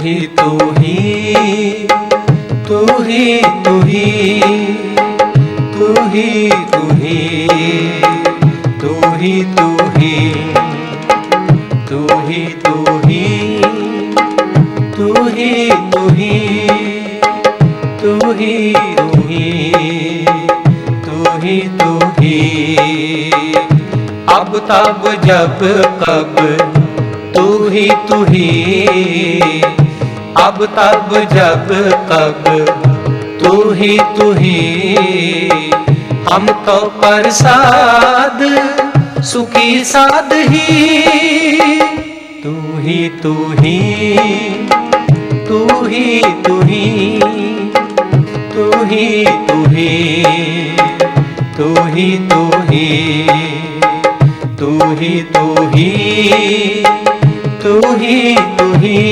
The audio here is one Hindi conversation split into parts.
ही तू ही तू ही तू ही तू ही तू ही तू ही तू ही तू ही तू ही तू ही तू ही तू ही तू ही तू ही तू ही अब तब जब कब तू ही तू ही अब तब जब कब तू ही तू ही हम तो प्रसाद सुखी साध ही तू ही तू ही तू ही तू ही तू ही तू ही तू ही तू ही तू ही तू ही तू ही तू ही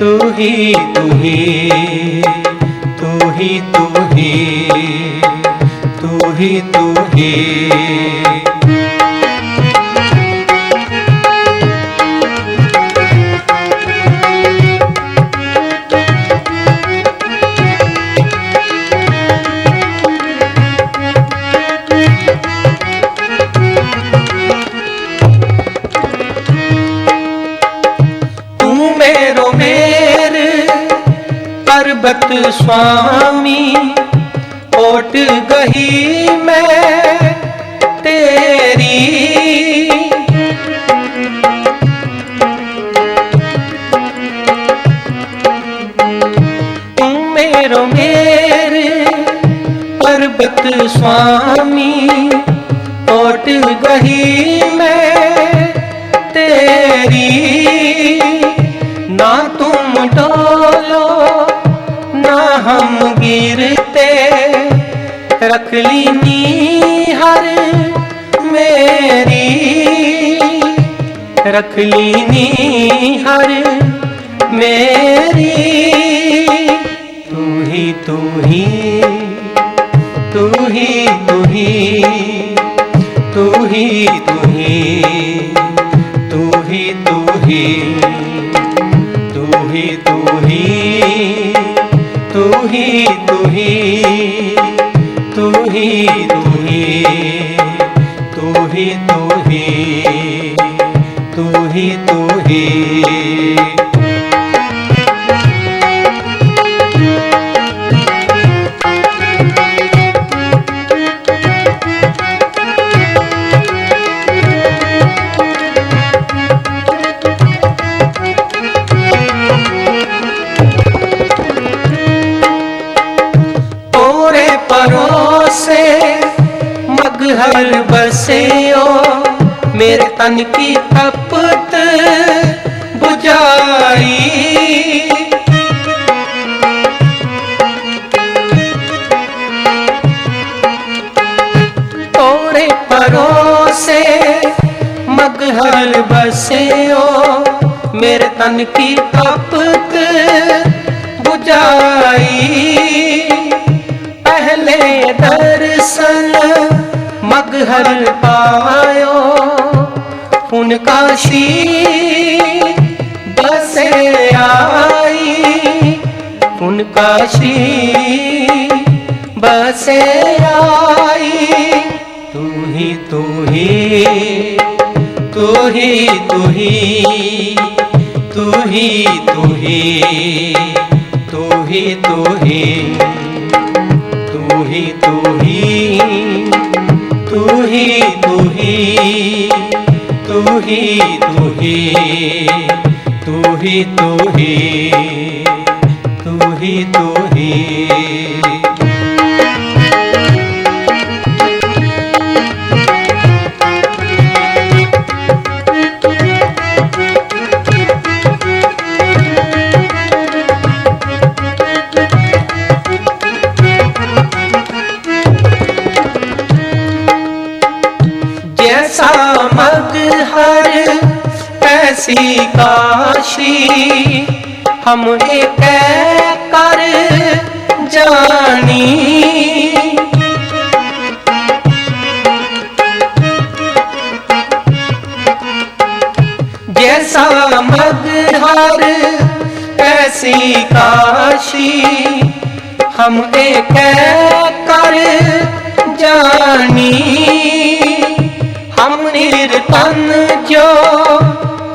तू ही तू ही तू ही तू ही तू ही तू ही पर्वत स्वामी ओट गही मैं तेरी तुम मेरो मेरे पर्वत स्वामी ओट गही मैं तेरी ना तुम डोलो ना हम गिरते रख लीनी हर मेरी रख लीनी हर मेरी तू ही तू ही तू ही तू ही तू ही तू ही तू ही तू ही तू ही तू ही तू ही तू ही तू ही तू ही तू ही तू ही तू ही तू ही से मगहर बसेओ मेरे तन की तपत बुझाई तोरे परोसे मगहर बसेओ मेरे तन की तपत बुझाई पहले दर्शन मगहर पायो पुनकाशी बसे आई पुनकाशी बसे आई तू ही तू ही तू ही तू ही तू ही तू ही तू ही तू ही तू ही तू ही तू ही तू ही तू ही तू ही तू ही तू ही तू ही तू ही जैसा मगहर ऐसी काशी हम एक कर जानी जैसा मगहर हर कैसी काशी, हम एक कर जानी। हम निर्तन जो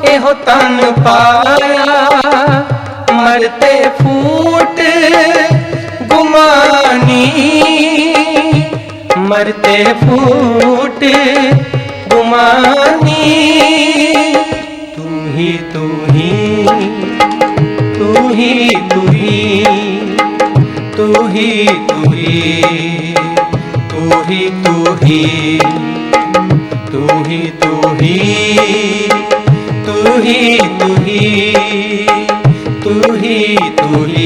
एहो तन पाया, मरते फूट गुमानी। मरते फूट गुमानी। तू ही तू ही तू ही तू ही तू ही तू ही तू ही तू ही तू ही तू ही तू ही तू ही तू ही तू ही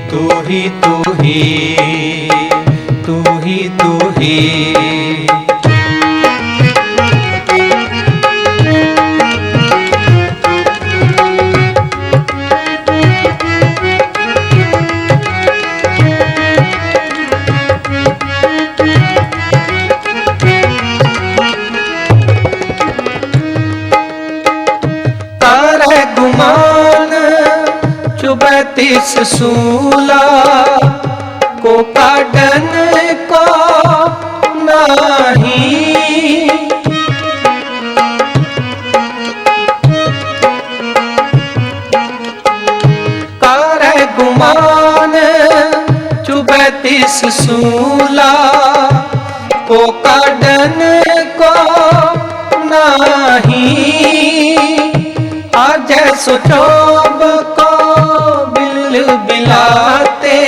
तू ही तू ही तू ही तू ही। गुमान चुबैतीस सूला को काटन को नहीं। कर गुमान चुबैतीस सूला को काटन को नहीं। आज सुचोब को बिल बिलाते,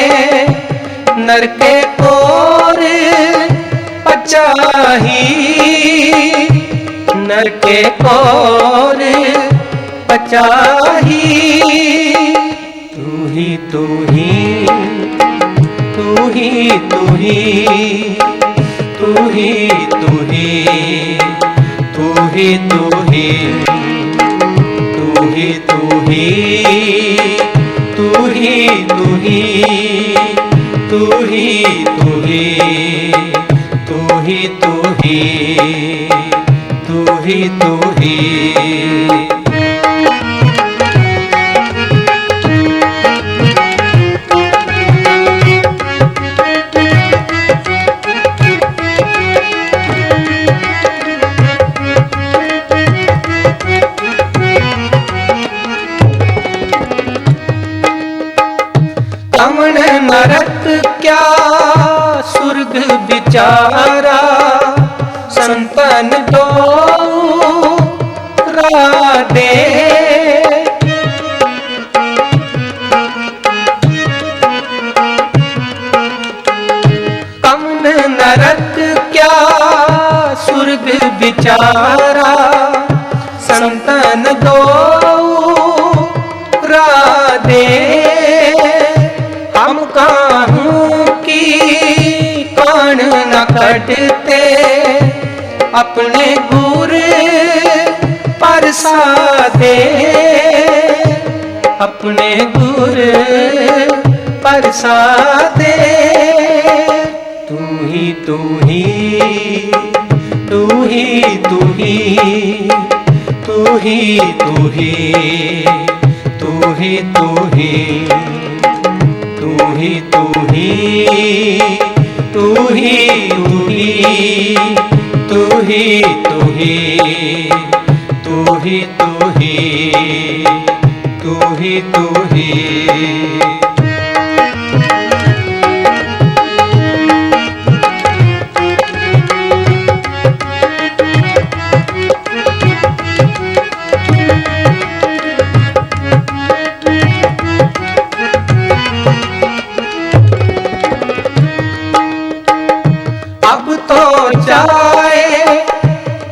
नर के कोर पचाही। नर के कोर पचाही। तू ही तू ही तू ही तू ही तू ही तू ही तू ही तू ही तू ही तू ही तू ही तू ही तू ही तू ही तू ही तू ही तू ही तू ही। कमन नरक क्या सुर्ग बिचारा, संतन तो राधे। कमन नरक क्या सुर्ग बिचारा, संतन दो राधे। हम काहूं की कान न कटते, अपने गुर परसादे। अपने गुर परसादे। तू ही तू ही तू ही तू ही तू ही तू ही तू ही तू ही तू ही तू ही तू ही तू ही तू ही तू ही तू ही तू ही तू ही। अब तो जाए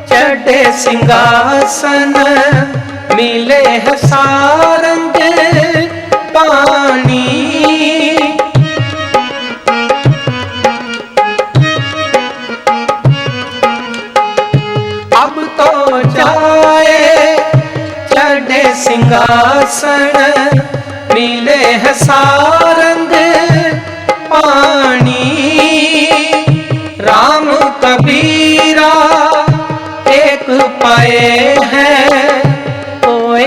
चढ़े सिंहासन, मिले है सारंग पानी। अब तो जाए चढ़े सिंहासन, मिले है सारंग पानी। राम कबीरा एक पाए हैं, कोई